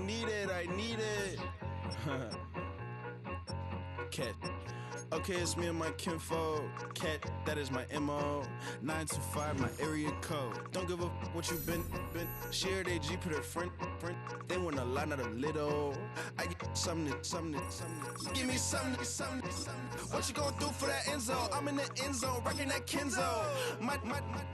need it. Cat. Okay, it's me and my kinfolk. Cat, that is my MO. 925, my area code. Don't give a what you been. Share they G, put her friend. They want a lot, not a little. I get something. Give me something. What you gonna do for that end zone? I'm in the end zone, rocking that Kenzo. My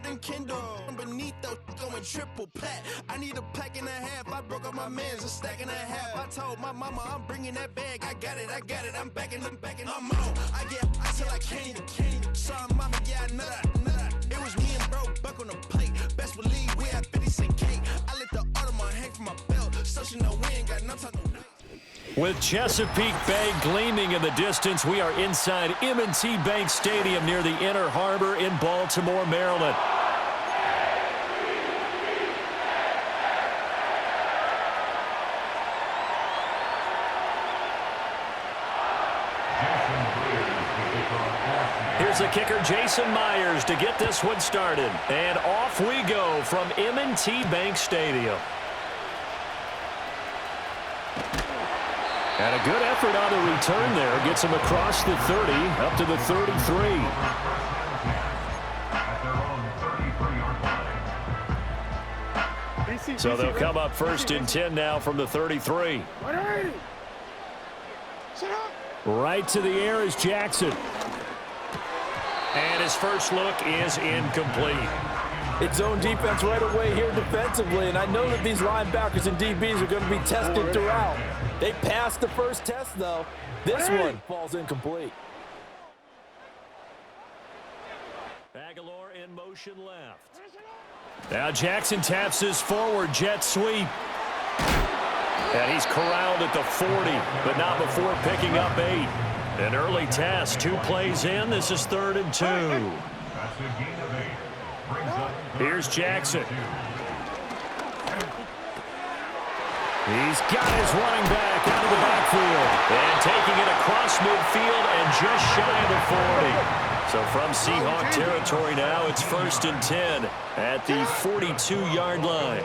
thing Kindle. Beneath though, going triple plat. I need a pack and a half. I broke up my mans, a stack and a half. I told my mama I'm bringing that bag. I got it. I'm backing. I'm on. I till I can't. Sorry, mama, yeah, I know that. It was me and bro, buck on the plate. Best believe we had 50 cent cake. I let the Audemars hang from my belt. So she know we ain't got no time to night. With Chesapeake Bay gleaming in the distance, we are inside M&T Bank Stadium near the Inner Harbor in Baltimore, Maryland. Here's the kicker, Jason Myers, to get this one started. And off we go from M&T Bank Stadium. And a good effort on the return there. Gets him across the 30, up to the 33. So they'll come up first and 10 now from the 33. Right to the air is Jackson. And his first look is incomplete. It's zone defense right away here defensively, and I know that these linebackers and DBs are going to be tested throughout. They passed the first test, though. This one falls incomplete. Aguilar in motion left. Now Jackson taps his forward jet sweep. And he's corralled at the 40, but not before picking up 8. An early test, 2 plays in. This is 3rd and 2. Here's Jackson. He's got his running back out of the backfield. And taking it across midfield and just shy of the 40. So from Seahawk territory now, it's 1st and 10 at the 42-yard line.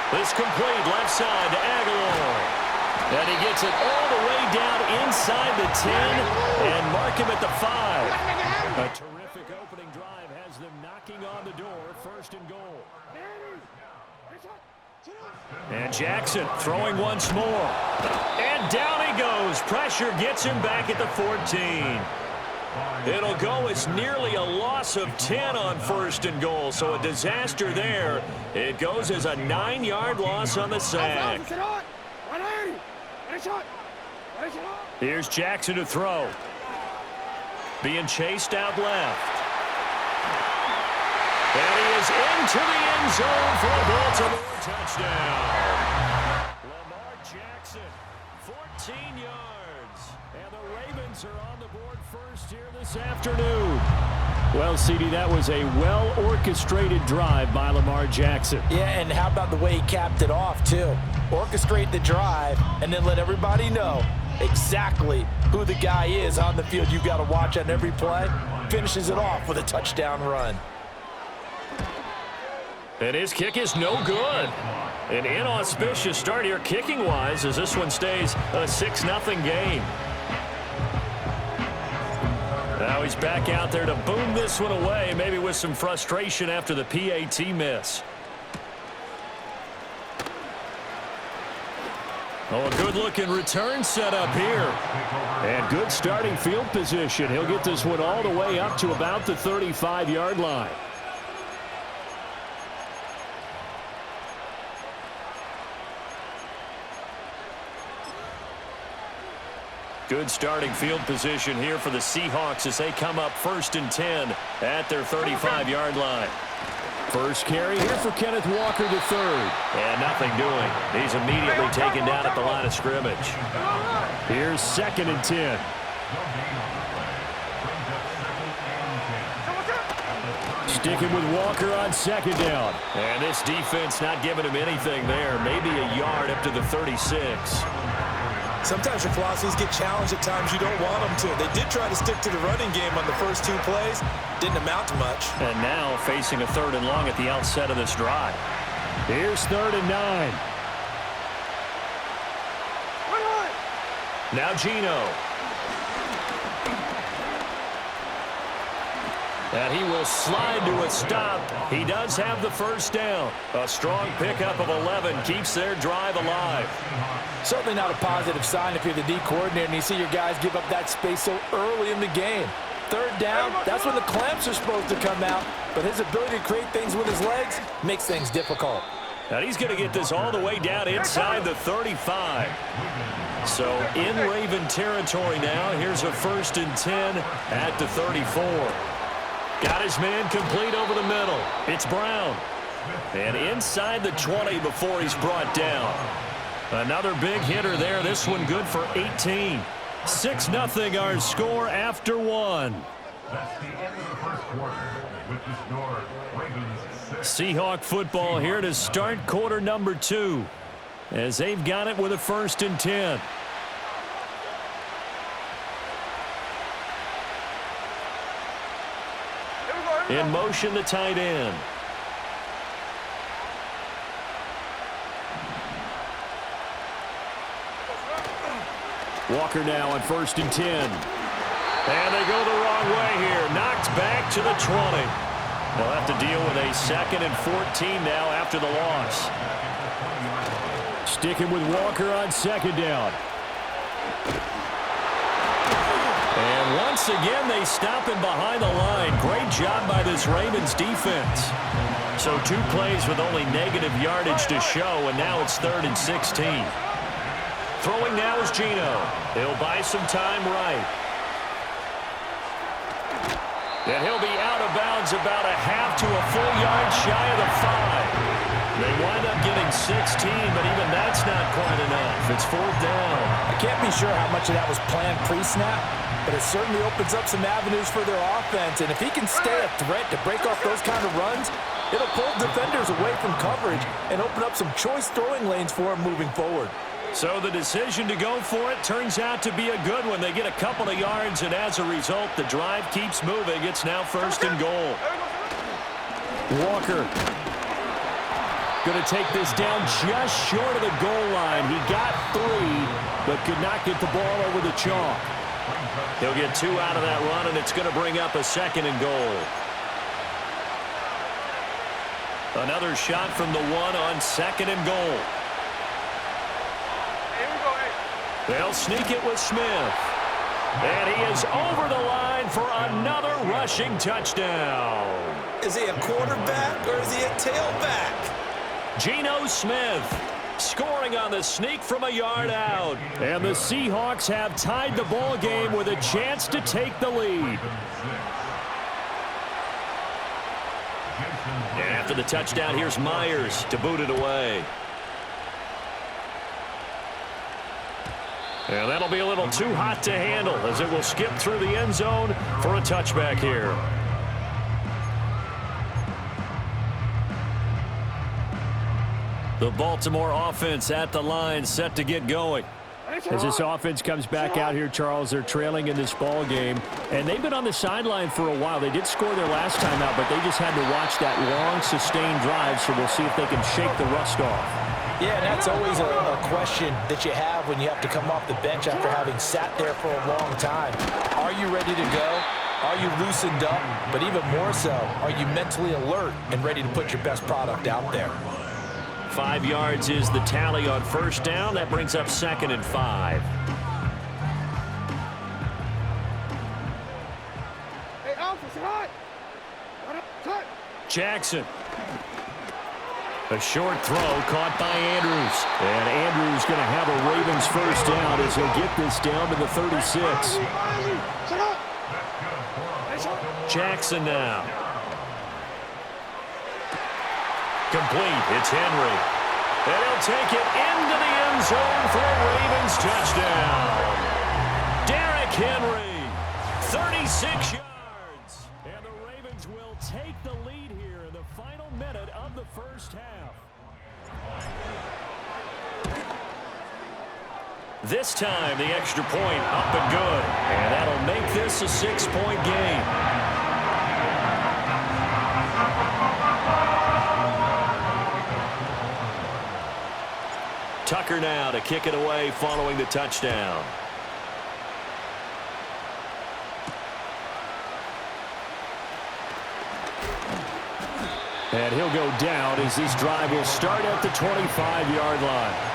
This complete left side to Aguilar. And he gets it all the way down inside the 10 and mark him at the 5. A terrific opening drive has them knocking on the door, 1st and goal. And Jackson throwing once more. And down he goes. Pressure gets him back at the 14. It'll go as nearly a loss of 10 on 1st and goal, so a disaster there. It goes as a 9-yard loss on the sack. Here's Jackson to throw. Being chased out left. And he is into the end zone for a Baltimore touchdown. Lamar Jackson, 14 yards. And the Ravens are on the board first here this afternoon. Well, CD, that was a well-orchestrated drive by Lamar Jackson. Yeah, and how about the way he capped it off, too? Orchestrate the drive and then let everybody know exactly who the guy is on the field you got to watch on every play. Finishes it off with a touchdown run. And his kick is no good. An inauspicious start here kicking-wise as this one stays a 6-0 game. Now he's back out there to boom this one away, maybe with some frustration after the PAT miss. Oh, a good-looking return set up here. And good starting field position. He'll get this one all the way up to about the 35-yard line. Good starting field position here for the Seahawks as they come up 1st and 10 at their 35-yard line. First carry here for Kenneth Walker III. And nothing doing. He's immediately taken down at the line of scrimmage. Here's 2nd and 10. Sticking with Walker on 2nd down. And this defense not giving him anything there. Maybe a yard up to the 36. Sometimes your philosophies get challenged at times you don't want them to. They did try to stick to the running game on the first 2 plays. Didn't amount to much. And now facing a 3rd and long at the outset of this drive. Here's 3rd and 9. Now Geno. And he will slide to a stop. He does have the first down. A strong pickup of 11 keeps their drive alive. Certainly not a positive sign if you're the D coordinator and you see your guys give up that space so early in the game. 3rd down, that's when the clamps are supposed to come out. But his ability to create things with his legs makes things difficult. And he's going to get this all the way down inside the 35. So in Raven territory now. Here's a 1st and 10 at the 34. Got his man complete over the middle. It's Brown. And inside the 20 before he's brought down. Another big hitter there. This one good for 18. 6-0 our score after 1. That's the end of the first quarter, which is scored Ravens 6. Seahawk football here to start quarter number 2. As they've got it with a 1st and 10. In motion, the tight end. Walker now on 1st and 10. And they go the wrong way here. Knocked back to the 20. They'll have to deal with a 2nd and 14 now after the loss. Sticking with Walker on 2nd down. And once again, they stop him behind the line. Great job by this Ravens defense. So 2 plays with only negative yardage to show, and now it's 3rd and 16. Throwing now is Geno. He'll buy some time right. And he'll be out of bounds about a half to a full yard shy of the 5. They wind up getting 16, but even that's not quite enough. It's 4th down. I can't be sure how much of that was planned pre-snap, but it certainly opens up some avenues for their offense. And if he can stay a threat to break off those kind of runs, it'll pull defenders away from coverage and open up some choice throwing lanes for him moving forward. So the decision to go for it turns out to be a good one. They get a couple of yards, and as a result, the drive keeps moving. It's now 1st and goal. Walker going to take this down just short of the goal line. He got 3, but could not get the ball over the chalk. He'll get 2 out of that run, and it's going to bring up a 2nd and goal. Another shot from the 1 on 2nd and goal. They'll sneak it with Smith. And he is over the line for another rushing touchdown. Is he a quarterback or is he a tailback? Geno Smith scoring on the sneak from a yard out. And the Seahawks have tied the ball game with a chance to take the lead. And after the touchdown, here's Myers to boot it away. And that'll be a little too hot to handle as it will skip through the end zone for a touchback here. The Baltimore offense at the line set to get going. As this offense comes back out here, Charles, they're trailing in this ball game, and they've been on the sideline for a while. They did score their last time out, but they just had to watch that long, sustained drive, so we'll see if they can shake the rust off. Yeah, and that's always a question that you have when you have to come off the bench after having sat there for a long time. Are you ready to go? Are you loosened up? But even more so, are you mentally alert and ready to put your best product out there? 5 yards is the tally on 1st down. That brings up 2nd and 5. Hey, Alpha, say hi. Jackson. A short throw caught by Andrews. And Andrews going to have a Ravens 1st down as he'll get this down to the 36. Jackson now. Complete. It's Henry. And he'll take it into the end zone for a Ravens touchdown. Derrick Henry, 36 yards. And the Ravens will take the lead here in the final minute of the 1st half. This time, the extra point up and good. And that'll make this a 6-point game. Tucker now to kick it away following the touchdown. And he'll go down as this drive will start at the 25-yard line.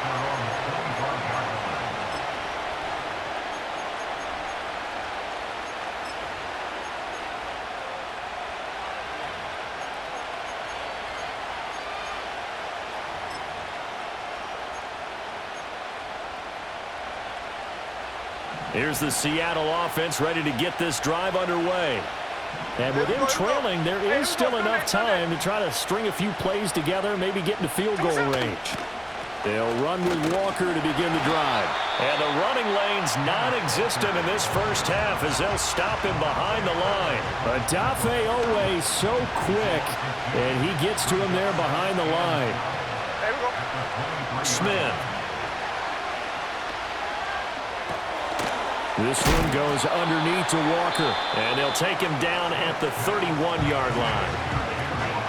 Here's the Seattle offense ready to get this drive underway. And with him trailing, there is still enough time to try to string a few plays together, maybe get into field goal range. They'll run with Walker to begin the drive. And the running lane's non-existent in this first half as they'll stop him behind the line. Adafe always so quick, and he gets to him there behind the line. Smith. This one goes underneath to Walker, and they'll take him down at the 31-yard line.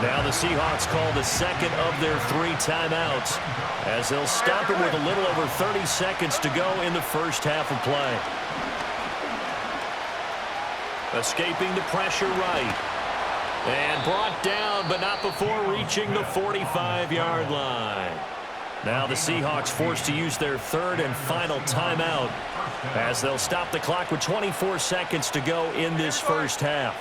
Now the Seahawks call the second of their 3 timeouts as they'll stop him with a little over 30 seconds to go in the first half of play. Escaping the pressure right. And brought down, but not before reaching the 45-yard line. Now the Seahawks forced to use their 3rd and final timeout as they'll stop the clock with 24 seconds to go in this first half.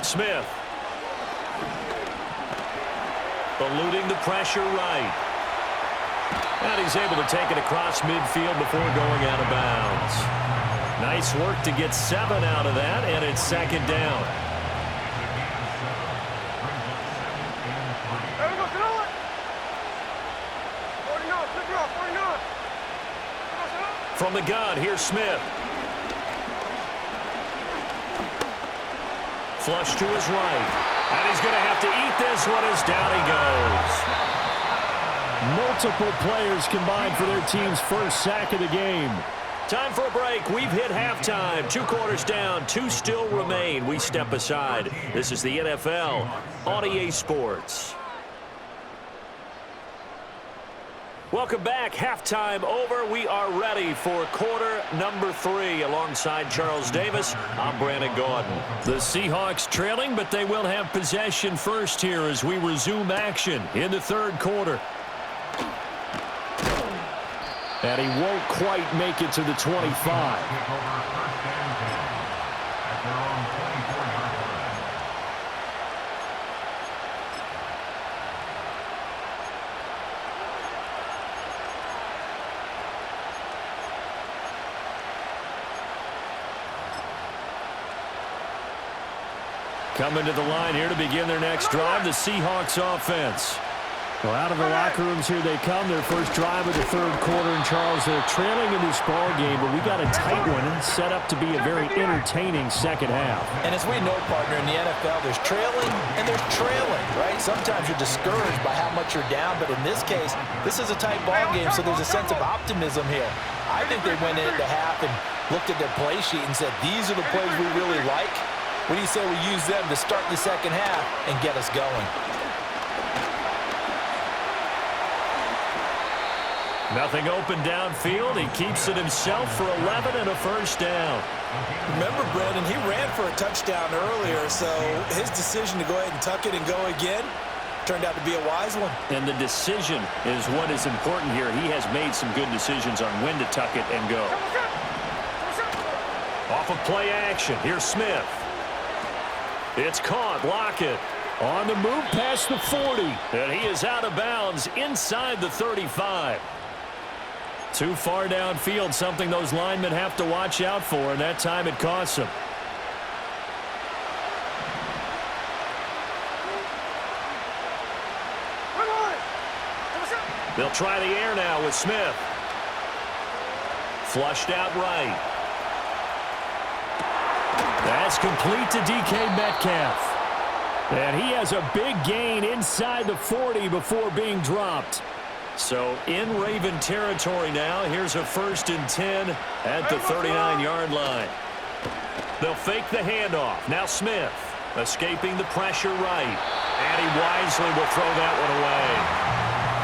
Smith. Eluding the pressure right. And he's able to take it across midfield before going out of bounds. Nice work to get 7 out of that, and it's 2nd down. From the gun, here's Smith. Flush to his right. And he's going to have to eat this one as down he goes. Multiple players combined for their team's first sack of the game. Time for a break. We've hit halftime. 2 quarters down. 2 still remain. We step aside. This is the NFL on EA Sports. Welcome back. Halftime over. We are ready for quarter number 3. Alongside Charles Davis, I'm Brandon Gordon. The Seahawks trailing, but they will have possession first here as we resume action in the 3rd quarter. And he won't quite make it to the 25. Coming to the line here to begin their next drive, the Seahawks offense. Well, out of the locker rooms here they come. Their first drive of the 3rd quarter. And Charles, they're trailing in this ball game, but we got a tight one set up to be a very entertaining second half. And as we know, partner, in the NFL, there's trailing and there's trailing, right? Sometimes you're discouraged by how much you're down, but in this case, this is a tight ball game, so there's a sense of optimism here. I think they went into half and looked at their play sheet and said, these are the plays we really like. What do you say we use them to start the second half and get us going? Nothing open downfield. He keeps it himself for 11 and a first down. Remember, Brandon, he ran for a touchdown earlier, so his decision to go ahead and tuck it and go again turned out to be a wise one. And the decision is what is important here. He has made some good decisions on when to tuck it and go. Off of play action. Here's Smith. It's caught. Lockett on the move past the 40. And he is out of bounds inside the 35. Too far downfield, something those linemen have to watch out for, and that time it costs them. They'll try the air now with Smith. Flushed out right. That's complete to DK Metcalf. And he has a big gain inside the 40 before being dropped. So in Raven territory now. Here's a 1st and 10 at the 39-yard line. They'll fake the handoff. Now Smith. Escaping the pressure right. And he wisely will throw that one away.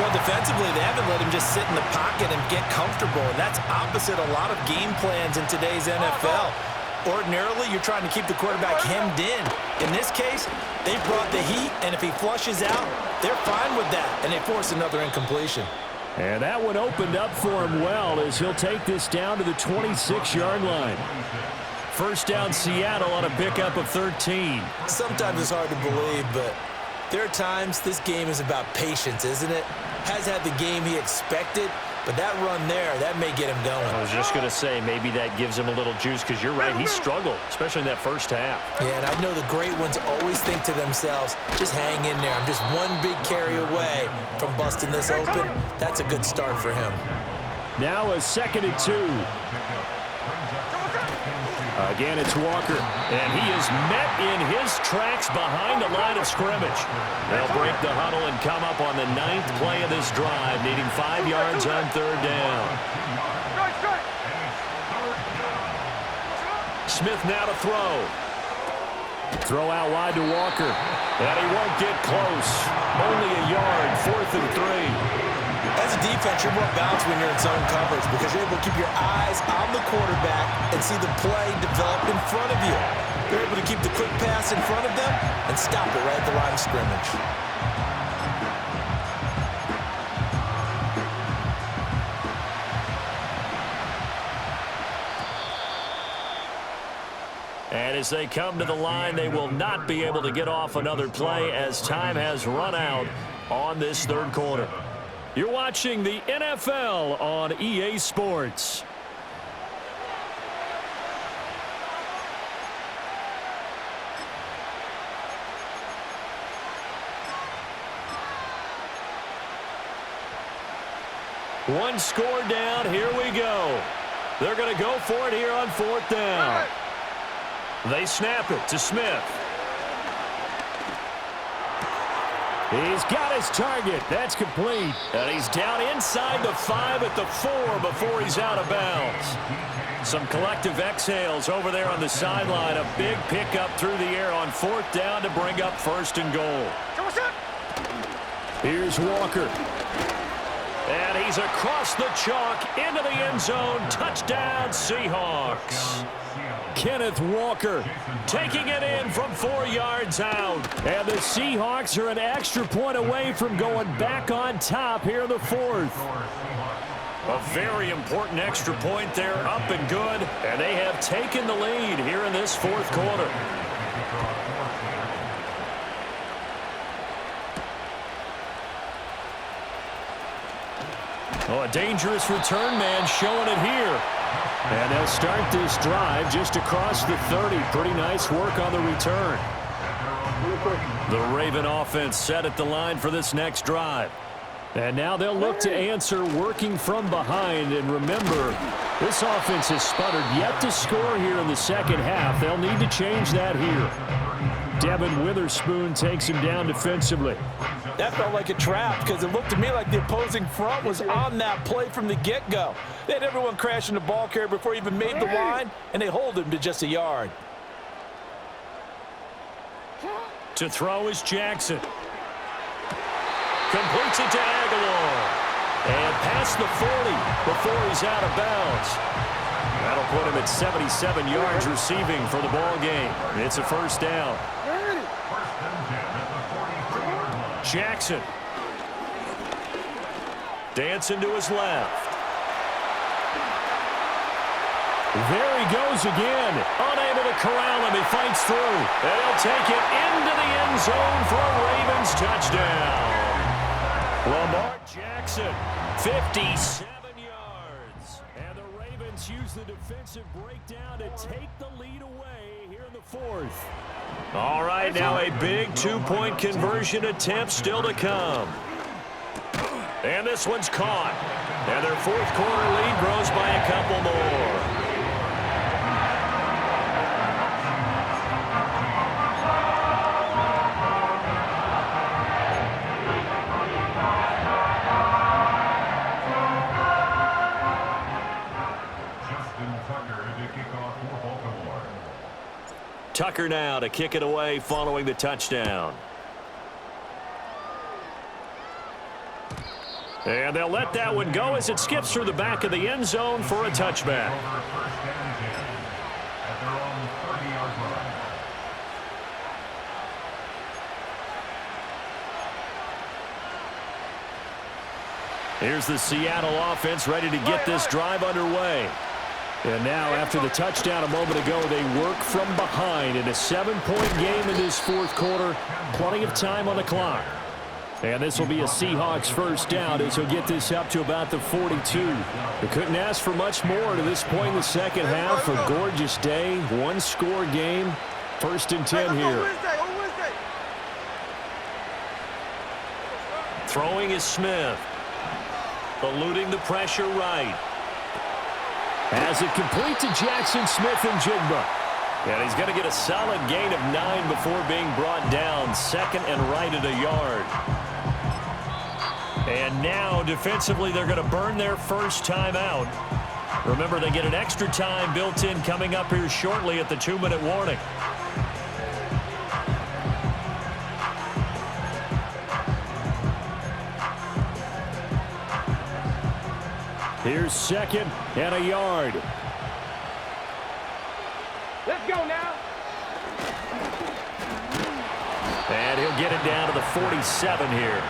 Well, defensively, they haven't let him just sit in the pocket and get comfortable, and that's opposite a lot of game plans in today's NFL. Ordinarily, you're trying to keep the quarterback hemmed in. In this case, they brought the heat, and if he flushes out, they're fine with that, and they force another incompletion. And that one opened up for him well as he'll take this down to the 26-yard line. First down, Seattle on a pickup of 13. Sometimes it's hard to believe, but there are times this game is about patience, isn't it? Has had the game he expected, but that run there, that may get him going. I was just going to say, maybe that gives him a little juice because you're right, he struggled, especially in that first half. Yeah, and I know the great ones always think to themselves, just hang in there. I'm just one big carry away from busting this open. That's a good start for him. Now a 2nd and 2. Again, it's Walker, and he is met in his tracks behind the line of scrimmage. They'll break the huddle and come up on the 9th play of this drive, needing 5 yards on 3rd down. Smith now to throw. Throw out wide to Walker, and he won't get close. Only a yard, 4th and 3. As a defense, you're more balanced when you're in zone coverage because you're able to keep your eyes on the quarterback and see the play develop in front of you. You're able to keep the quick pass in front of them and stop it right at the line of scrimmage. And as they come to the line, they will not be able to get off another play as time has run out on this 3rd quarter. You're watching the NFL on EA Sports. One score down. Here we go. They're going to go for it here on 4th down. They snap it to Smith. He's got his target. That's complete. And he's down inside the 5 at the 4 before he's out of bounds. Some collective exhales over there on the sideline. A big pickup through the air on 4th down to bring up 1st and goal. Here's Walker. And he's across the chalk into the end zone. Touchdown, Seahawks. Kenneth Walker taking it in from 4 yards out. And the Seahawks are an extra point away from going back on top here in the 4th. A very important extra point there, up and good. And they have taken the lead here in this 4th quarter. Oh, a dangerous return man showing it here. And they'll start this drive just across the 30. Pretty nice work on the return. The Raven offense set at the line for this next drive. And now they'll look to answer working from behind. And remember, this offense has sputtered yet to score here in the 2nd half. They'll need to change that here. Devin Witherspoon takes him down defensively. That felt like a trap because it looked to me like the opposing front was on that play from the get-go. They had everyone crashing the ball carrier before he even made the line, and they hold him to just a yard. To throw is Jackson. Completes it to Aguilar. And past the 40 before he's out of bounds. That'll put him at 77 yards receiving for the ball game. It's a 1st down. Jackson. Dancing to his left. There he goes again. Unable to corral him. He fights through. And he'll take it into the end zone for a Ravens touchdown. Lamar Jackson, 57 yards. And the Ravens use the defensive breakdown to take the lead away here in the 4th. All right, now a big 2-point conversion attempt still to come. And this one's caught. And their 4th quarter lead grows by a couple more. Tucker now to kick it away following the touchdown. And they'll let that one go as it skips through the back of the end zone for a touchback. Here's the Seattle offense ready to get this drive underway. And now, after the touchdown a moment ago, they work from behind in a 7-point game in this fourth quarter. Plenty of time on the clock. And this will be a Seahawks first down as he'll get this up to about the 42. They couldn't ask for much more to this point in the second half. A gorgeous day, one-score game. First and 10 here. Throwing is Smith. Eluding the pressure right. Has it complete to Jackson Smith and Jigba. And he's going to get a solid gain of 9 before being brought down. Second and right at a yard. And now, defensively, they're going to burn their first timeout. Remember, they get an extra time built in coming up here shortly at the 2-minute warning. Here's second and a yard. Let's go now. And he'll get it down to the 47 here.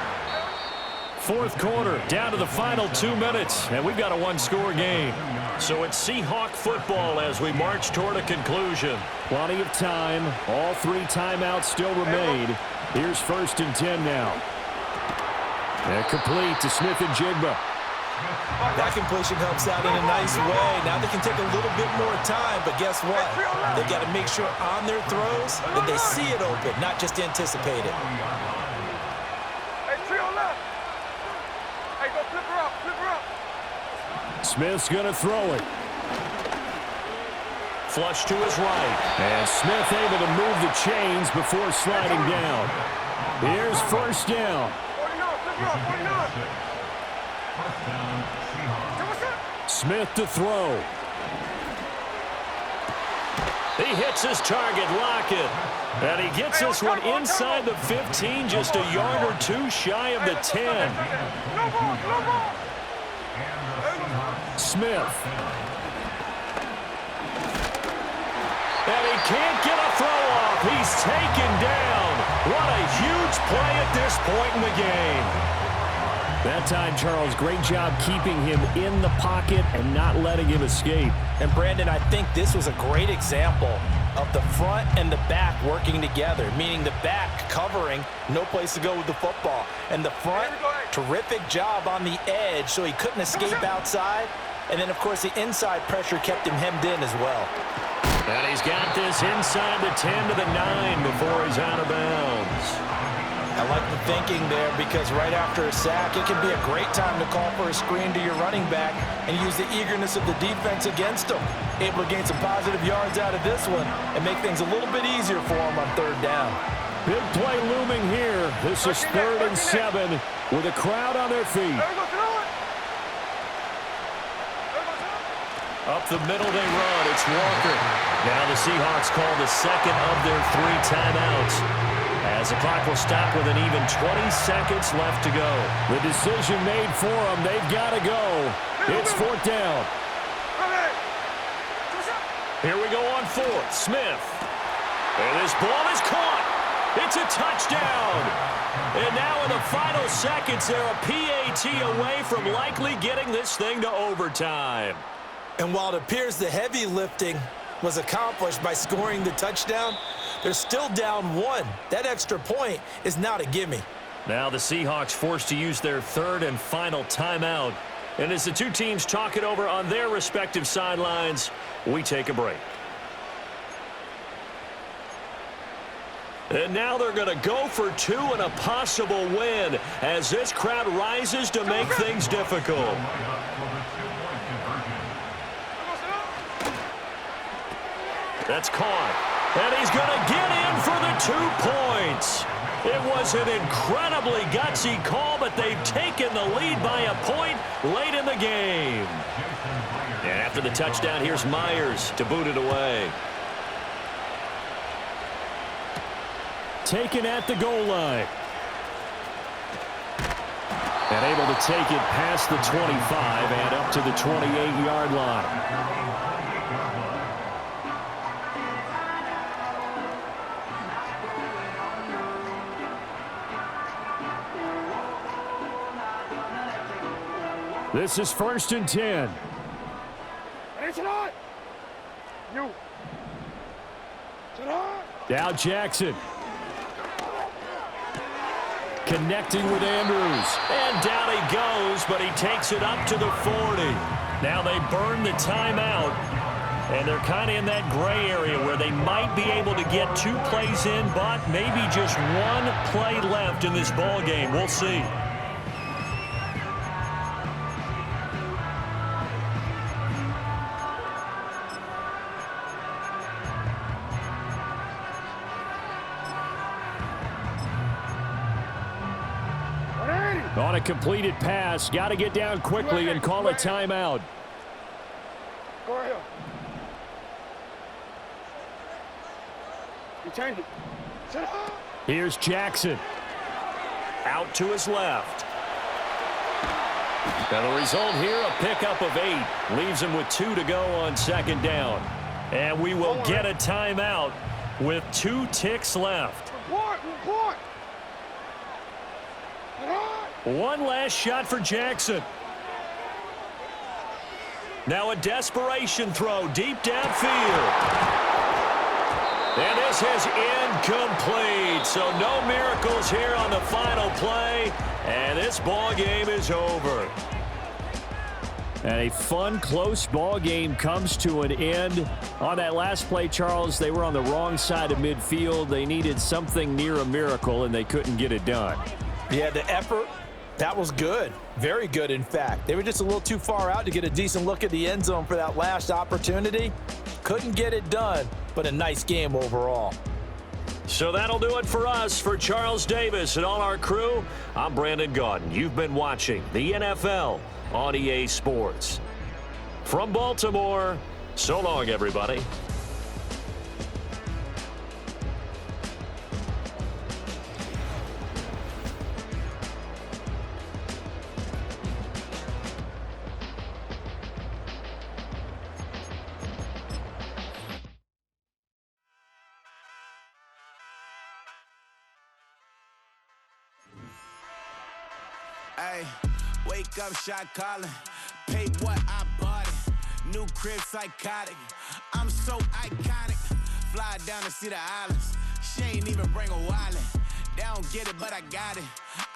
Fourth quarter, down to the final 2 minutes, and we've got a one-score game. So it's Seahawk football as we march toward a conclusion. Plenty of time. All 3 timeouts still remain. Here's first and 10 now. And complete to Smith and Jigba. That completion helps out in a nice way. Now they can take a little bit more time, but guess what? They got to make sure on their throws that they see it open, not just anticipate it. Hey, trio left. Hey, go flip her up, flip her up. Smith's going to throw it. Flush to his right. And Smith able to move the chains before sliding down. Here's first down. 49, flip her up, 49. Smith to throw. He hits his target, Lockett. And he gets this one inside the 15, just a yard or 2 shy of the 10. Smith. And he can't get a throw off. He's taken down. What a huge play at this point in the game. That time, Charles, great job keeping him in the pocket and not letting him escape. And, Brandon, I think this was a great example of the front and the back working together, meaning the back covering, no place to go with the football. And the front, terrific job on the edge so he couldn't escape outside. And then, of course, the inside pressure kept him hemmed in as well. And he's got this inside the 10 to the 9 before he's out of bounds. I like the thinking there because right after a sack, it can be a great time to call for a screen to your running back and use the eagerness of the defense against him. Able to gain some positive yards out of this one and make things a little bit easier for him on third down. Big play looming here. This is 3rd and 7 with a crowd on their feet. Up the middle they run. It's Walker. Now the Seahawks call the second of their 3 timeouts, as the clock will stop with an even 20 seconds left to go. The decision made for them. They've got to go. It's 4th down. Here we go on 4th. Smith. And this ball is caught. It's a touchdown. And now in the final seconds, they're a PAT away from likely getting this thing to overtime. And while it appears the heavy lifting was accomplished by scoring the touchdown, they're still down 1. That extra point is not a gimme. Now the Seahawks forced to use their 3rd and final timeout. And as the 2 teams talk it over on their respective sidelines, we take a break. And now they're going to go for 2 and a possible win as this crowd rises to make things difficult. That's caught. And he's going to get in for the 2 points. It was an incredibly gutsy call, but they've taken the lead by a point late in the game. And after the touchdown, here's Myers to boot it away. taken at the goal line. And able to take it past the 25 and up to the 28-yard line. This is 1st and 10. Now Jackson. Connecting with Andrews. And down he goes, but he takes it up to the 40. Now they burn the timeout. And they're kind of in that gray area where they might be able to get 2 plays in, but maybe just 1 play left in this ball game. We'll see. On a completed pass, got to get down quickly and call a timeout. Go ahead. You change it. Here's Jackson. Out to his left. And the result here, a pickup of 8. Leaves him with 2 to go on 2nd down. And we will get a timeout with 2 ticks left. Report. One last shot for Jackson. Now a desperation throw deep downfield. And this is incomplete. So no miracles here on the final play. And this ball game is over. And a fun, close ball game comes to an end. On that last play, Charles, they were on the wrong side of midfield. They needed something near a miracle, and they couldn't get it done. Yeah, the effort, that was good. Very good, in fact. They were just a little too far out to get a decent look at the end zone for that last opportunity. Couldn't get it done, but a nice game overall. So that'll do it for us. For Charles Davis and all our crew, I'm Brandon Gaudin. You've been watching the NFL on EA Sports. From Baltimore, so long, everybody. Ay, wake up, shot calling. Pay what I bought it. New crib, psychotic. I'm so iconic. Fly down to see the islands. She ain't even bring a wallet. They don't get it, but I got it.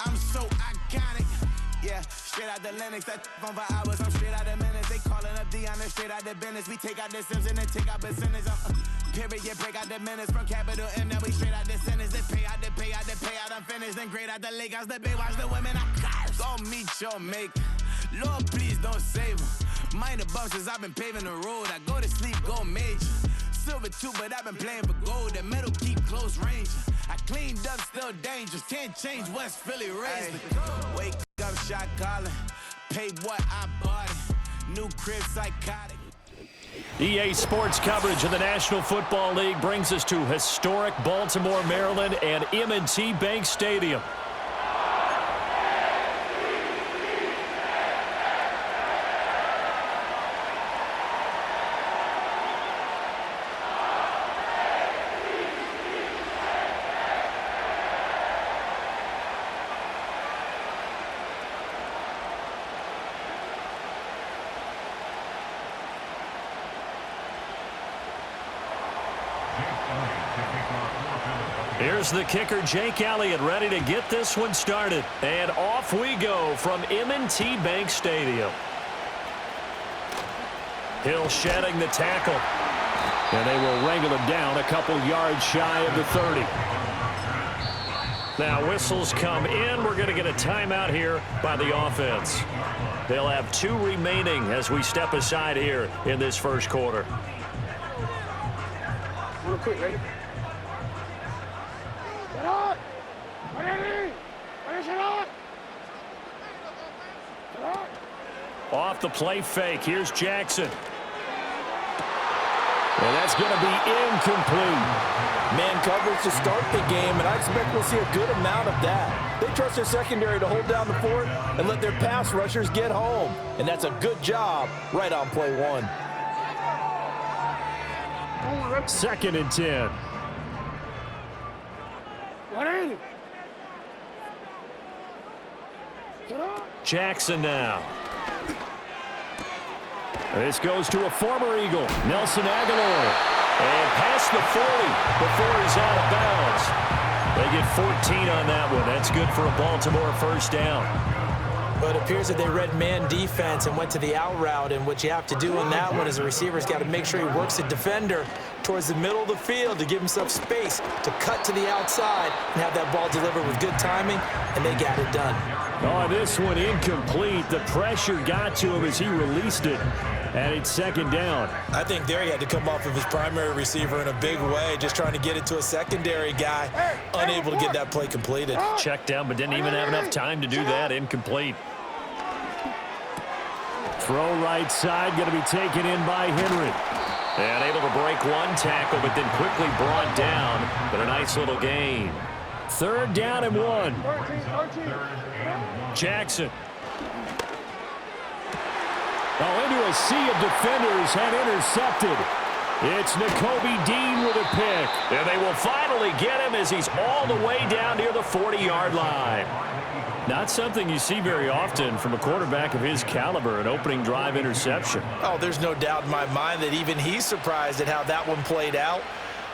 I'm so iconic. Yeah, straight out the Linux. That phone for hours. I'm straight out the minutes. They calling up Dion. Straight out the business. We take out the Sims and then take out percentage. Period, break out the minutes from capital M. Now we straight out the sentence. They pay out, I'm finished. Then grade out the Lakers. The big watch the women. I got it. Go meet your maker. Lord, please don't save them. Minor bumps as I've been paving the road. I go to sleep, go major. Silver too, but I've been playing for gold. The metal keep close range. I cleaned up, still dangerous. Can't change West Philly raised. Wake up, shot calling. Pay what I bought it. New crib, psychotic. EA Sports coverage of the National Football League brings us to historic Baltimore, Maryland, and M&T Bank Stadium. Here's the kicker, Jake Elliott, ready to get this one started. And off we go from M&T Bank Stadium. Hill shedding the tackle. And they will wrangle him down a couple yards shy of the 30. Now whistles come in. We're going to get a timeout here by the offense. They'll have 2 remaining as we step aside here in this first quarter. Real quick, lady. Off the play fake. Here's Jackson. And that's going to be incomplete. Man coverage to start the game, and I expect we'll see a good amount of that. They trust their secondary to hold down the fort and let their pass rushers get home. And that's a good job right on play one. 2nd and 10. Jackson now. This goes to a former Eagle, Nelson Aguilar. And past the 40 before he's out of bounds. They get 14 on that one. That's good for a Baltimore first down. But it appears that they read man defense and went to the out route. And what you have to do in that one is the receiver's got to make sure he works the defender towards the middle of the field to give himself space to cut to the outside and have that ball delivered with good timing, and they got it done. Oh, this one incomplete. The pressure got to him as he released it. And it's 2nd down. I think there he had to come off of his primary receiver in a big way, just trying to get it to a secondary guy, unable to get that play completed. Checked down, but didn't even have enough time to do that. Incomplete. Throw right side, going to be taken in by Henry. And able to break one tackle, but then quickly brought down. But a nice little gain. 3rd down and 1. Jackson. Oh, into a sea of defenders and intercepted. It's Nakobe Dean with a pick. And they will finally get him as he's all the way down near the 40-yard line. Not something you see very often from a quarterback of his caliber, an opening drive interception. Oh, there's no doubt in my mind that even he's surprised at how that one played out.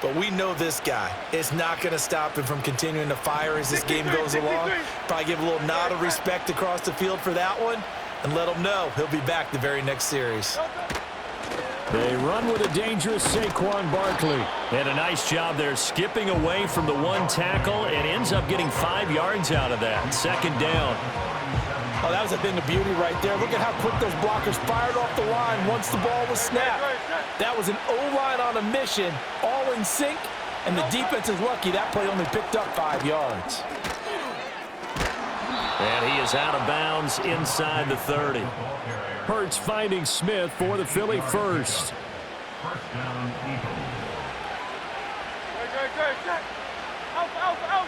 But we know this guy is not going to stop him from continuing to fire as this game goes along. Probably give a little nod of respect across the field for that one and let him know he'll be back the very next series. They run with a dangerous Saquon Barkley. And a nice job there skipping away from the one tackle and ends up getting 5 yards out of that. 2nd down. Oh, that was a thing of beauty right there. Look at how quick those blockers fired off the line once the ball was snapped. That was an O-line on a mission, all in sync, and the defense is lucky that play only picked up 5 yards. And he is out of bounds inside the 30. Hurts finding Smith for the Philly first. First down, Eagles. Alpha.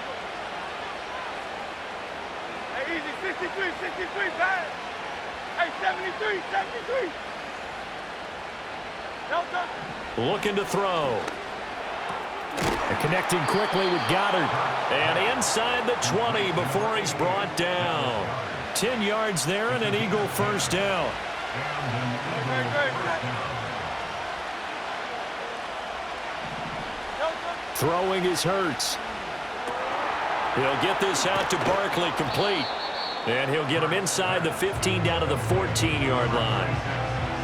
Hey, easy, 63, bad. Hey, 73. Delta. Looking to throw. And connecting quickly with Goddard. And inside the 20 before he's brought down. 10 yards there and an Eagle first down. Throwing is Hurts. He'll get this out to Barkley complete. And he'll get him inside the 15 down to the 14-yard line.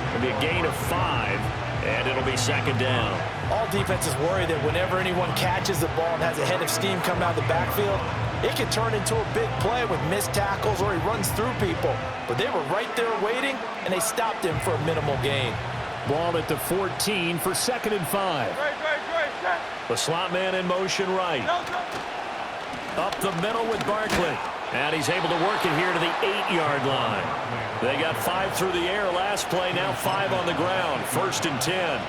It'll be a gain of 5, and it'll be 2nd down. All defenses worry that whenever anyone catches the ball and has a head of steam coming out of the backfield, it can turn into a big play with missed tackles or he runs through people. But they were right there waiting, and they stopped him for a minimal gain. Ball at the 14 for 2nd and 5. The slot man in motion right. Up the middle with Barkley. And he's able to work it here to the 8-yard line. They got 5 through the air last play, now 5 on the ground. 1st and 10.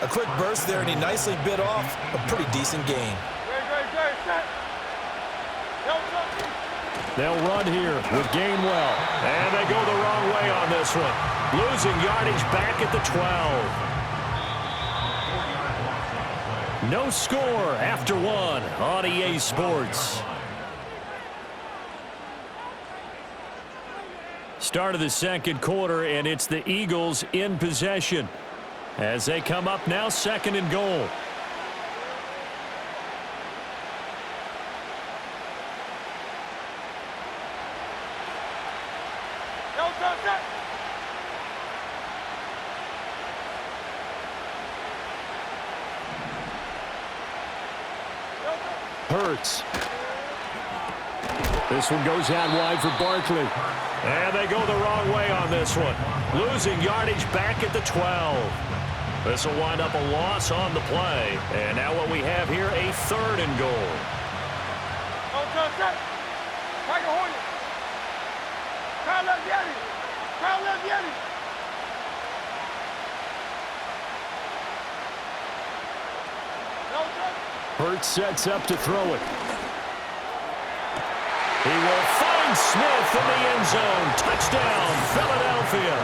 A quick burst there, and he nicely bit off a pretty decent gain. They'll run here with Gainwell. And they go the wrong way on this one. Losing yardage back at the 12. No score after 1 on EA Sports. Start of the 2nd quarter, and it's the Eagles in possession as they come up now 2nd and goal. Hurts. This one goes out wide for Barkley. And they go the wrong way on this one. Losing yardage back at the 12. This will wind up a loss on the play. And now what we have here, a 3rd and goal. Hurts sets up to throw it. He will find Smith in the end zone. Touchdown, Philadelphia.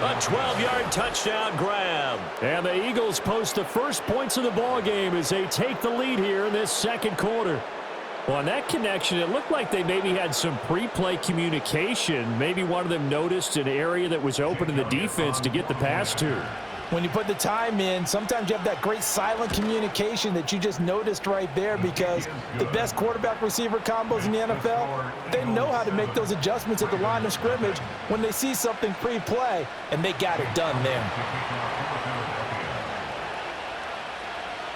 A 12-yard touchdown grab. And the Eagles post the first points of the ball game as they take the lead here in this second quarter. Well, on that connection, it looked like they maybe had some pre-play communication. Maybe one of them noticed an area that was open in the defense to get the pass to. When you put the time in, sometimes you have that great silent communication that you just noticed right there, because the best quarterback-receiver combos in the NFL, they know how to make those adjustments at the line of scrimmage when they see something pre-play, and they got it done there.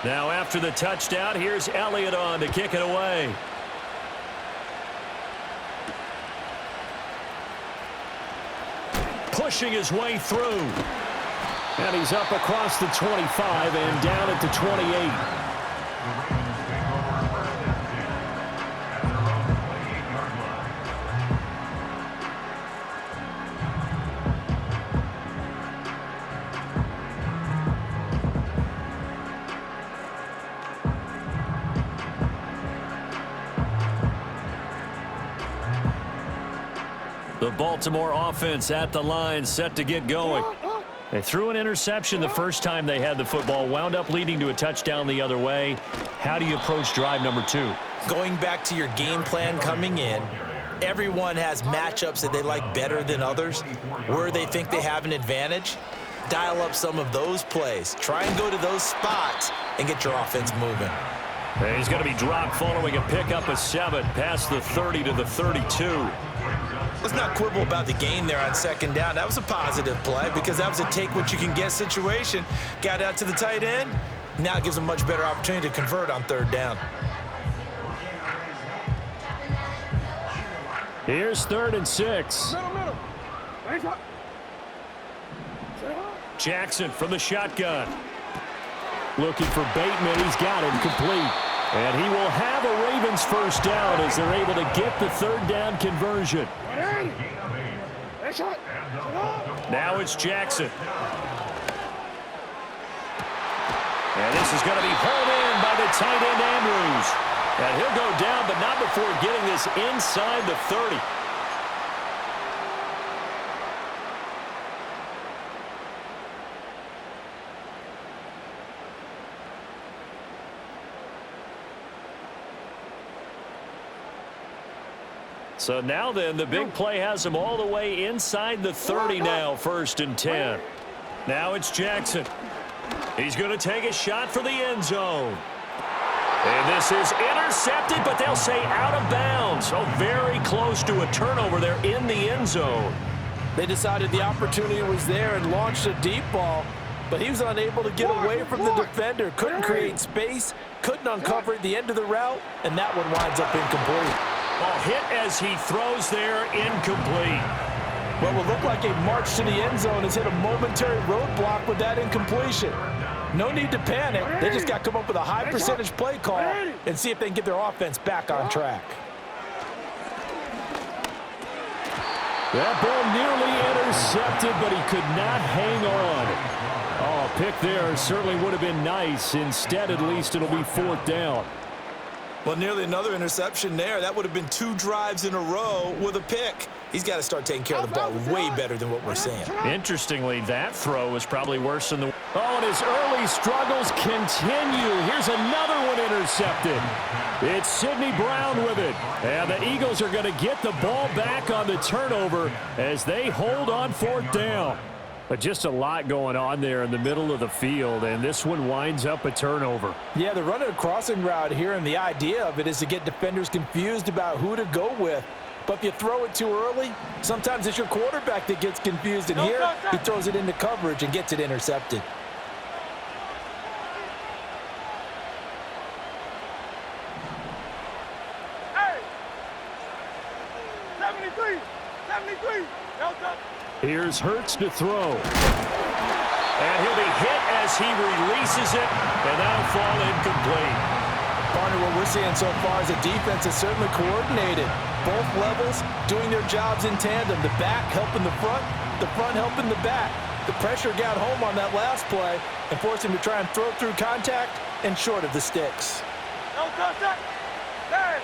Now after the touchdown, here's Elliott on to kick it away. Pushing his way through. And he's up across the 25 and down at the 28. The Baltimore offense at the line, set to get going. They threw an interception the first time they had the football, wound up leading to a touchdown the other way. How do you approach drive number 2? Going back to your game plan coming in, everyone has matchups that they like better than others. Where they think they have an advantage, dial up some of those plays. Try and go to those spots and get your offense moving. And he's going to be dropped following a pickup of 7 past the 30 to the 32. Let's not quibble about the gain there on second down. That was a positive play because that was a take-what-you-can-get situation. Got out to the tight end. Now it gives them a much better opportunity to convert on third down. Here's 3rd and 6. Jackson from the shotgun. Looking for Bateman. He's got him complete. And he will have a Ravens first down as they're able to get the third down conversion. Now it's Jackson. And this is going to be hauled in by the tight end Andrews. And he'll go down, but not before getting this inside the 30. So now then, the big play has him all the way inside the 30 now, 1st and 10. Now it's Jackson. He's going to take a shot for the end zone. And this is intercepted, but they'll say out of bounds. So very close to a turnover there in the end zone. They decided the opportunity was there and launched a deep ball, but he was unable to get away from the defender. Couldn't create space, couldn't uncover at the end of the route, and that one winds up incomplete. Ball hit as he throws there, incomplete. What will look like a march to the end zone has hit a momentary roadblock with that incompletion. No need to panic. They just got to come up with a high percentage play call and see if they can get their offense back on track. That ball nearly intercepted, but he could not hang on. Oh, a pick there certainly would have been nice. Instead, at least, it'll be 4th down. Well, nearly another interception there. That would have been 2 drives in a row with a pick. He's got to start taking care of the ball way better than what we're seeing. Interestingly, that throw was probably worse than the... Oh, and his early struggles continue. Here's another one intercepted. It's Sidney Brown with it. And the Eagles are going to get the ball back on the turnover as they hold on 4th down. But just a lot going on there in the middle of the field, and this one winds up a turnover. Yeah, they're running a crossing route here, and the idea of it is to get defenders confused about who to go with. But if you throw it too early, sometimes it's your quarterback that gets confused, and here he throws it into coverage and gets it intercepted. Hey! 73! 73! Here's Hurts to throw. And he'll be hit as he releases it, and that'll fall incomplete. Partner, what we're seeing so far is the defense is certainly coordinated. Both levels doing their jobs in tandem. The back helping the front helping the back. The pressure got home on that last play and forced him to try and throw through contact and short of the sticks. No touch that. There.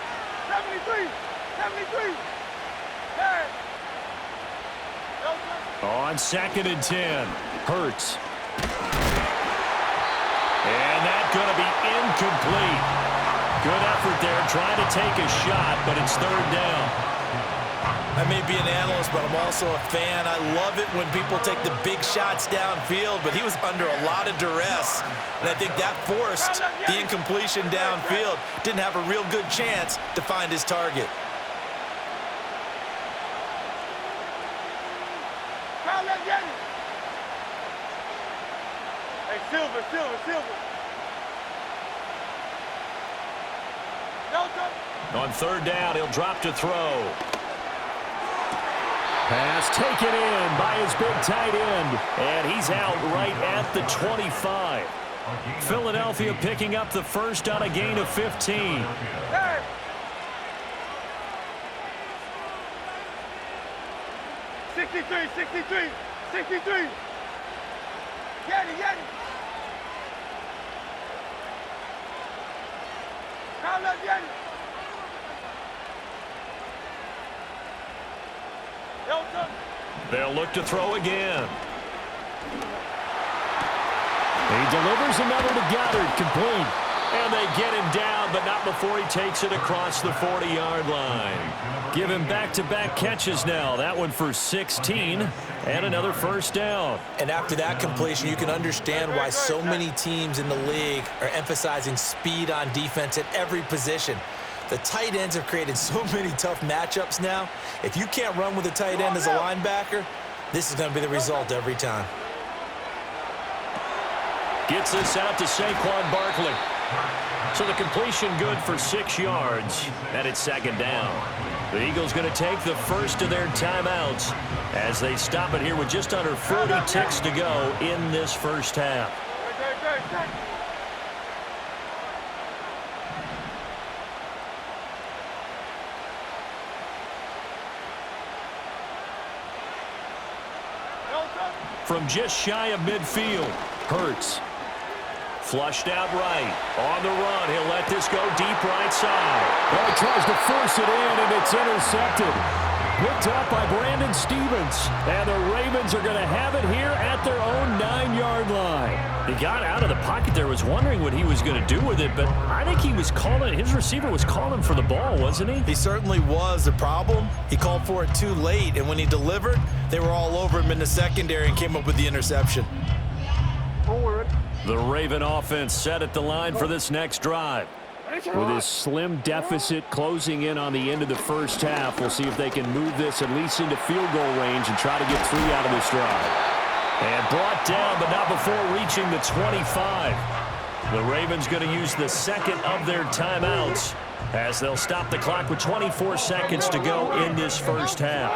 73. 73. There. No touch. On 2nd and 10, Hurts. And that's going to be incomplete. Good effort there, trying to take a shot, but it's 3rd down. I may be an analyst, but I'm also a fan. I love it when people take the big shots downfield, but he was under a lot of duress, and I think that forced the incompletion downfield. Didn't have a real good chance to find his target. Hey, Silver. On 3rd down, he'll drop to throw. Pass taken in by his big tight end, and he's out right at the 25. Philadelphia picking up the first on a gain of 15. Hey. $63. Get it. Now let's get it. They'll look to throw again. He delivers another to Goddard, complete. And they get him down, but not before he takes it across the 40-yard line. Give him back-to-back catches now. That one for 16 and another first down. And after that completion, you can understand why so many teams in the league are emphasizing speed on defense at every position. The tight ends have created so many tough matchups now. If you can't run with a tight end as a linebacker, this is going to be the result every time. Gets this out to Saquon Barkley. So the completion good for 6 yards, and it's 2nd down. The Eagles going to take the first of their timeouts as they stop it here with just under 40 ticks to go in this first half. From just shy of midfield, Hurts. Flushed out right. On the run, he'll let this go deep right side. Well, he tries to force it in, and it's intercepted. Picked up by Brandon Stevens. And the Ravens are going to have it here at their own 9-yard line. He got out of the pocket there, was wondering what he was going to do with it, but I think he was calling, his receiver was calling for the ball, wasn't he? He certainly was. The problem, he called for it too late, and when he delivered, they were all over him in the secondary and came up with the interception. The Raven offense set at the line for this next drive. With his slim deficit closing in on the end of the first half, we'll see if they can move this at least into field goal range and try to get 3 out of this drive. And brought down, but not before reaching the 25. The Ravens going to use the second of their timeouts as they'll stop the clock with 24 seconds to go in this first half.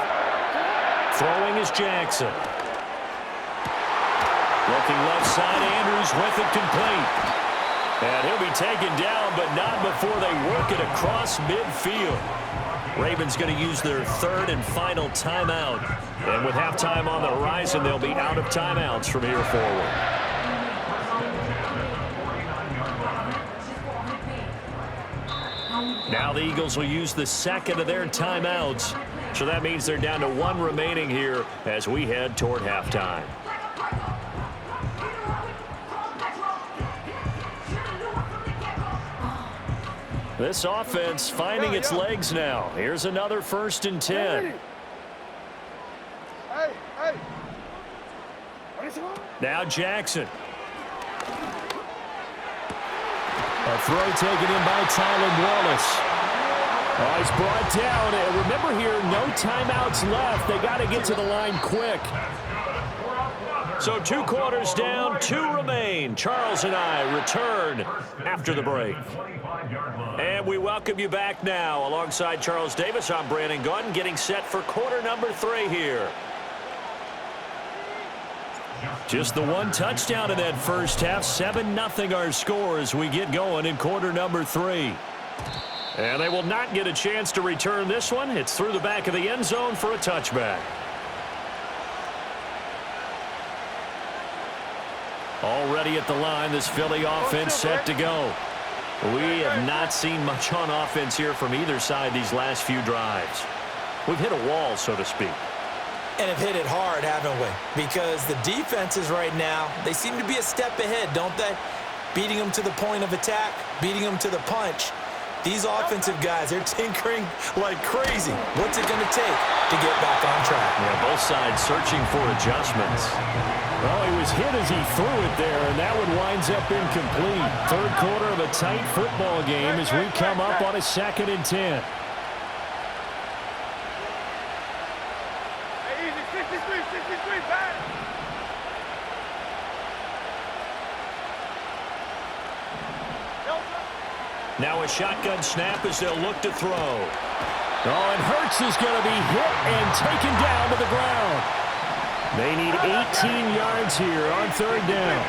Throwing is Jackson. Looking left side, Andrews with it complete. And he'll be taken down, but not before they work it across midfield. Ravens going to use their 3rd and final timeout. And with halftime on the horizon, they'll be out of timeouts from here forward. Now the Eagles will use the 2nd of their timeouts. So that means they're down to 1 remaining here as we head toward halftime. This offense finding its legs now. Here's another 1st and 10. Now Jackson. A throw taken in by Tylan Wallace. Oh, he's brought down. And remember here, no timeouts left. They got to get to the line quick. So 2 quarters down, 2 remain. Charles and I return after the break. And we welcome you back now. Alongside Charles Davis, I'm Brandon Gunn, getting set for quarter number 3 here. Just the 1 touchdown in that first half. 7-0 our score as we get going in quarter number 3. And they will not get a chance to return this one. It's through the back of the end zone for a touchback. Already at the line, this Philly offense set to go. We have not seen much on offense here from either side these last few drives. We've hit a wall, so to speak. And have hit it hard, haven't we? Because the defenses right now, they seem to be a step ahead, don't they? Beating them to the point of attack, beating them to the punch. These offensive guys, they're tinkering like crazy. What's it going to take to get back on track? Yeah, both sides searching for adjustments. Well, he was hit as he threw it there, and that one winds up incomplete. Third quarter of a tight football game as we come up on a 2nd and 10. Hey, easy, 63, back. Now a shotgun snap as they'll look to throw. Oh, and Hurts is going to be hit and taken down to the ground. They need 18 yards here on 3rd down.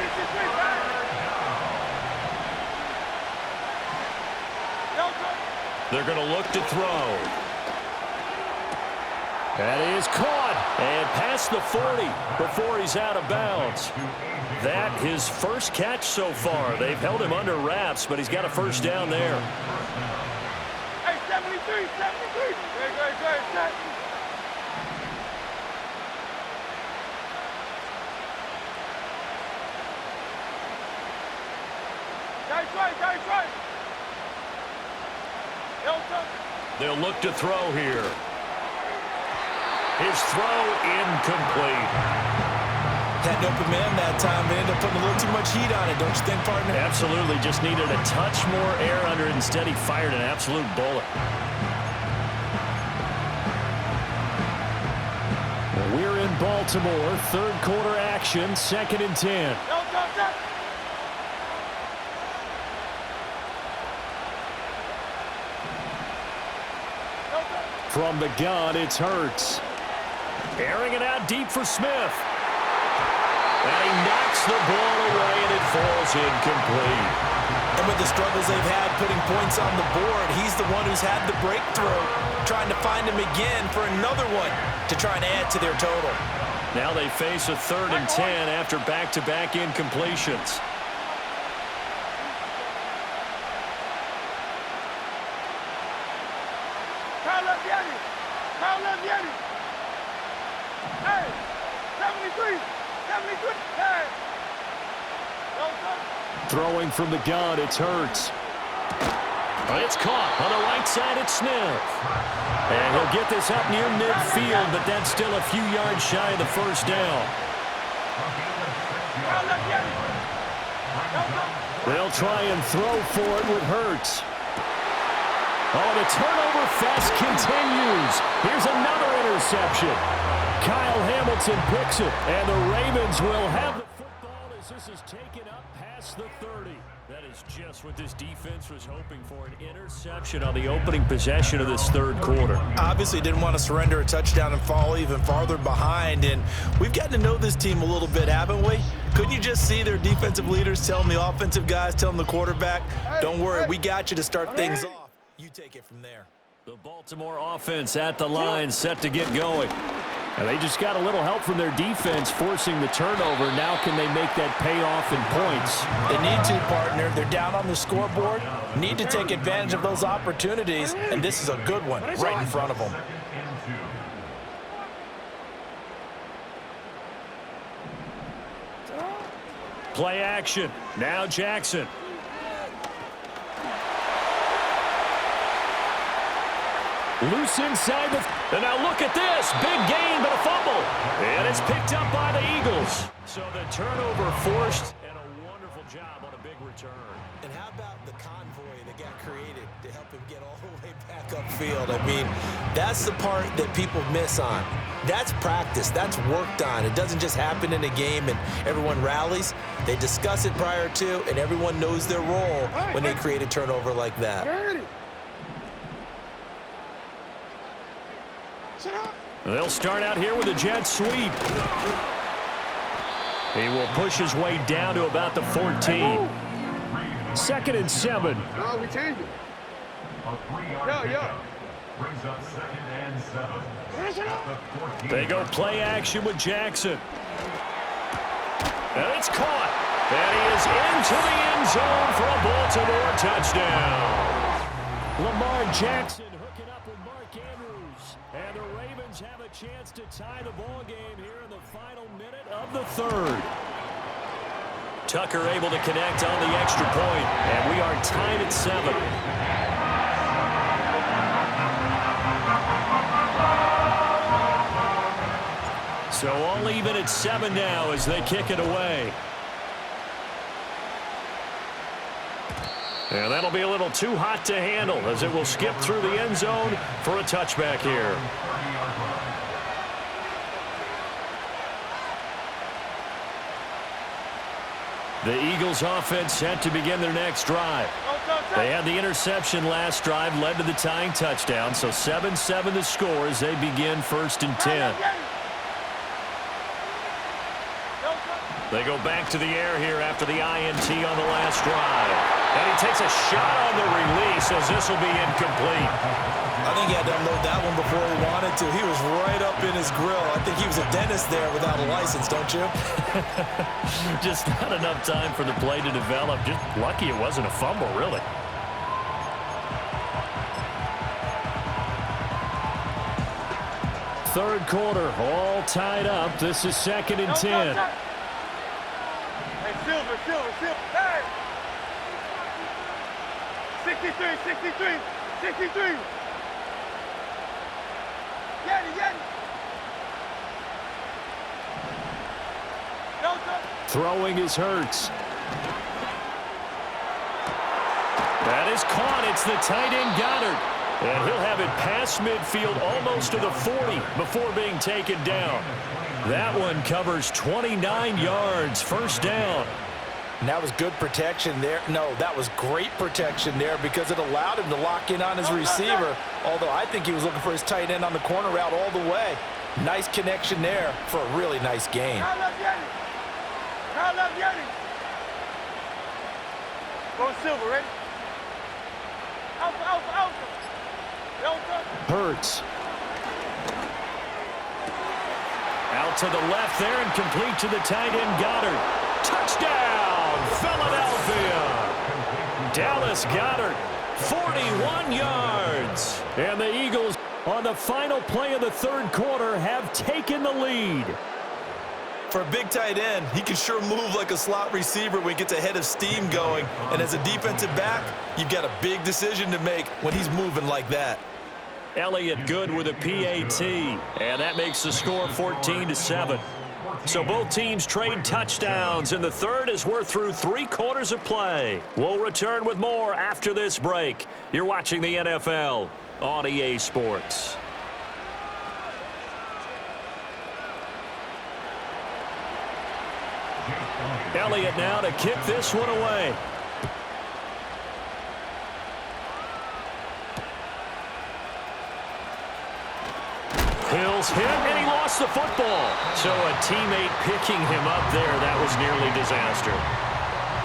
They're going to look to throw. That is caught and past the 40 before he's out of bounds. That his first catch so far. They've held him under wraps, but he's got a first down there. Hey, 73. Good, set. Guys, right. They'll look to throw here. His throw incomplete. Had an open man that time, but ended up putting a little too much heat on it, don't you think, partner? Absolutely. Just needed a touch more air under it. Instead, he fired an absolute bullet. Well, we're in Baltimore. 3rd quarter action, 2nd and 10. From the gun, it's Hurts. Airing it out deep for Smith. And he knocks the ball away, and it falls incomplete. And with the struggles they've had putting points on the board, he's the one who's had the breakthrough, trying to find him again for another one to try and add to their total. Now they face a 3rd and 10 after back-to-back incompletions. Hey, 73. Hey. Throwing from the gun, it's Hurts. It's caught on the right side, it's Smith. And he'll get this up near midfield, but that's still a few yards shy of the first down. They'll try and throw for it with Hurts. Oh, the turnover fest continues. Here's another interception. Kyle Hamilton picks it, and the Ravens will have the football as this is taken up past the 30. That is just what this defense was hoping for, an interception on the opening possession of this 3rd quarter. Obviously didn't want to surrender a touchdown and fall even farther behind, and we've gotten to know this team a little bit, haven't we? Couldn't you just see their defensive leaders telling the offensive guys, telling the quarterback, don't worry, we got you to start things off. You take it from there. The Baltimore offense at the line, set to get going. And they just got a little help from their defense forcing the turnover. Now can they make that pay off in points? They need to, partner. They're down on the scoreboard. Need to take advantage of those opportunities, and this is a good one right in front of them. Play action. Now Jackson. Loose inside the... And now look at this. Big gain, but a fumble. And it's picked up by the Eagles. So the turnover forced, and a wonderful job on a big return. And how about the convoy that got created to help him get all the way back upfield? I mean, that's the part that people miss on. That's practice. That's worked on. It doesn't just happen in a game and everyone rallies. They discuss it prior to, and everyone knows their role when they create a turnover like that. They'll start out here with a jet sweep. He will push his way down to about the 14. 2nd and 7. No, we changed it. Brings up 2nd and 7. They go play action with Jackson. And it's caught. And he is into the end zone for a Baltimore touchdown. Lamar Jackson hooking up with Mark Andrews. And the Ravens have a chance to tie the ball game here in the final minute of the third. Tucker able to connect on the extra point, and we are tied at 7. So all even at 7 now as they kick it away. And that'll be a little too hot to handle as it will skip through the end zone for a touchback here. The Eagles offense set to begin their next drive. They had the interception last drive, led to the tying touchdown, so 7-7 the score as they begin 1st and 10. They go back to the air here after the INT on the last drive. And he takes a shot on the release as this will be incomplete. I think he had to unload that one before he wanted to. He was right up in his grill. I think he was a dentist there without a license, don't you? Just not enough time for the play to develop. Just lucky it wasn't a fumble, really. Third quarter, all tied up. This is 2nd and 10. Hey, Silver. Hey! 63. Get it. Throwing is Hurts. That is caught. It's the tight end Goddard. And he'll have it past midfield almost to the 40 before being taken down. That one covers 29 yards. First down. And that was good protection there. No, that was great protection there because it allowed him to lock in on his receiver. Although I think he was looking for his tight end on the corner route all the way. Nice connection there for a really nice gain. Go Silver, ready? Out. Hurts. Out to the left there and complete to the tight end Goddard. Touchdown, Philadelphia. Dallas Goedert, 41 yards. And the Eagles, on the final play of the third quarter, have taken the lead. For a big tight end, he can sure move like a slot receiver when he gets a head of steam going. And as a defensive back, you've got a big decision to make when he's moving like that. Elliott good with a PAT, and that makes the score 14-7. So both teams trade touchdowns in the third as we're through 3 quarters of play. We'll return with more after this break. You're watching the NFL on EA Sports. Elliott now to kick this one away. Hill's hit, and he lost the football. So a teammate picking him up there, that was nearly disaster.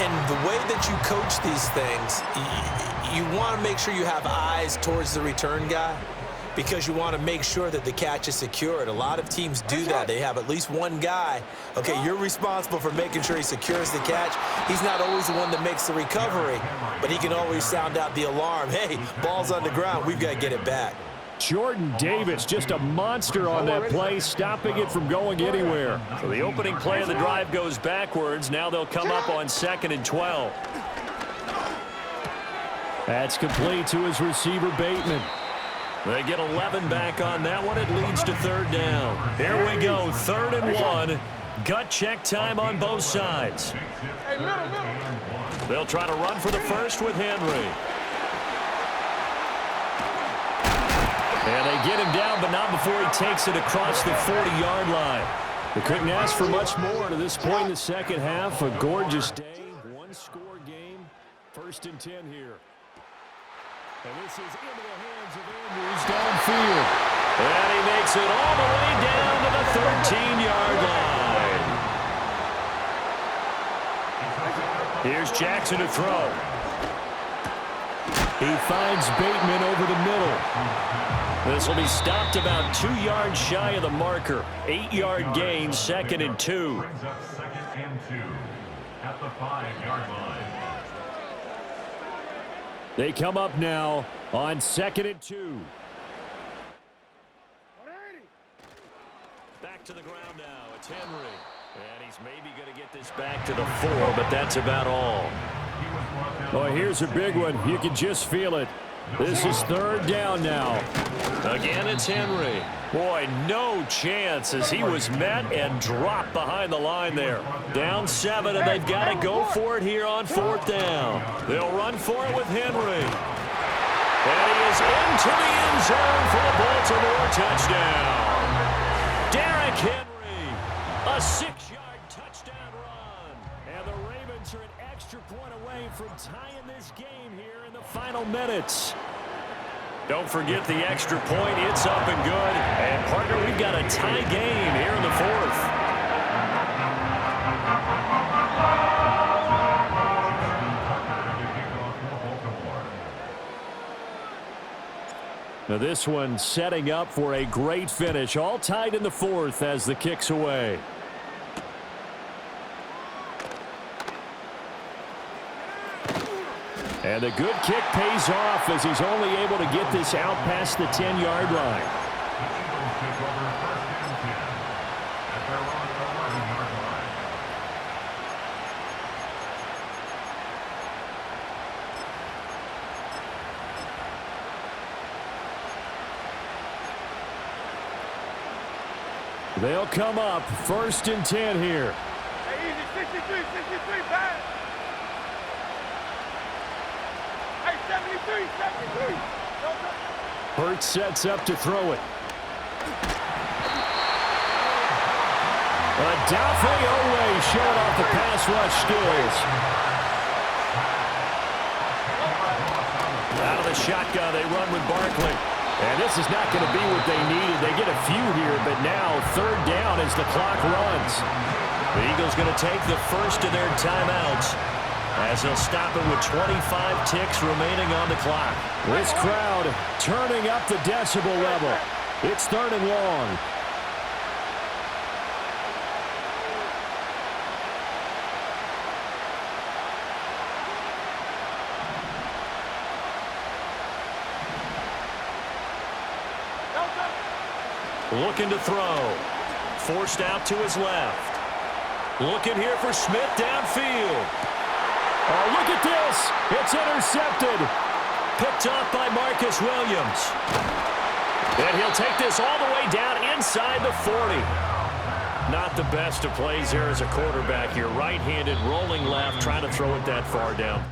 And the way that you coach these things, you want to make sure you have eyes towards the return guy because you want to make sure that the catch is secured. A lot of teams do that. They have at least one guy. Okay, you're responsible for making sure he secures the catch. He's not always the one that makes the recovery, but he can always sound out the alarm. Hey, ball's on the ground. We've got to get it back. Jordan Davis, just a monster on that play, stopping it from going anywhere. So the opening play of the drive goes backwards. Now they'll come up on 2nd and 12. That's complete to his receiver, Bateman. They get 11 back on that one. It leads to 3rd down. Here we go, 3rd and 1. Gut check time on both sides. They'll try to run for the first with Henry. And they get him down, but not before he takes it across the 40-yard line. They couldn't ask for much more to this point in the second half. A gorgeous day. One-score game. 1st and 10 here. And this is into the hands of Andrews downfield. And he makes it all the way down to the 13-yard line. Here's Jackson to throw. He finds Bateman over the middle. This will be stopped about 2 yards shy of the marker. 8-yard gain, 2nd and 2. the 5-yard line. They come up now on 2nd and 2. Back to the ground now. It's Henry. And he's maybe going to get this back to the 4, but that's about all. Oh, here's a big one. You can just feel it. This is 3rd down now. Again, it's Henry. Boy, no chance as he was met and dropped behind the line there. Down 7, and they've got to go for it here on 4th down. They'll run for it with Henry. And he is into the end zone for a Baltimore touchdown. Derrick Henry, a 6-yard touchdown run. And the Ravens are an extra point away from tying this game here in the final minutes. Don't forget the extra point. It's up and good. And, partner, we've got a tie game here in the 4th. Now this one setting up for a great finish. All tied in the 4th as the kick's away. And the good kick pays off as he's only able to get this out past the 10-yard line. They'll come up 1st and 10 here. Hey, easy, 63, pass. Hey, 73. Hurts sets up to throw it. Adolphe Owe showing off the pass rush skills. Out of the shotgun, they run with Barkley. And this is not going to be what they needed. They get a few here, but now 3rd down as the clock runs. The Eagles going to take the first of their timeouts as they'll stop it with 25 ticks remaining on the clock. This crowd turning up the decibel level. It's 3rd and long. Looking to throw. Forced out to his left. Looking here for Smith downfield. Oh, look at this. It's intercepted. Picked off by Marcus Williams. And he'll take this all the way down inside the 40. Not the best of plays here as a quarterback. You're right-handed, rolling left, trying to throw it that far down.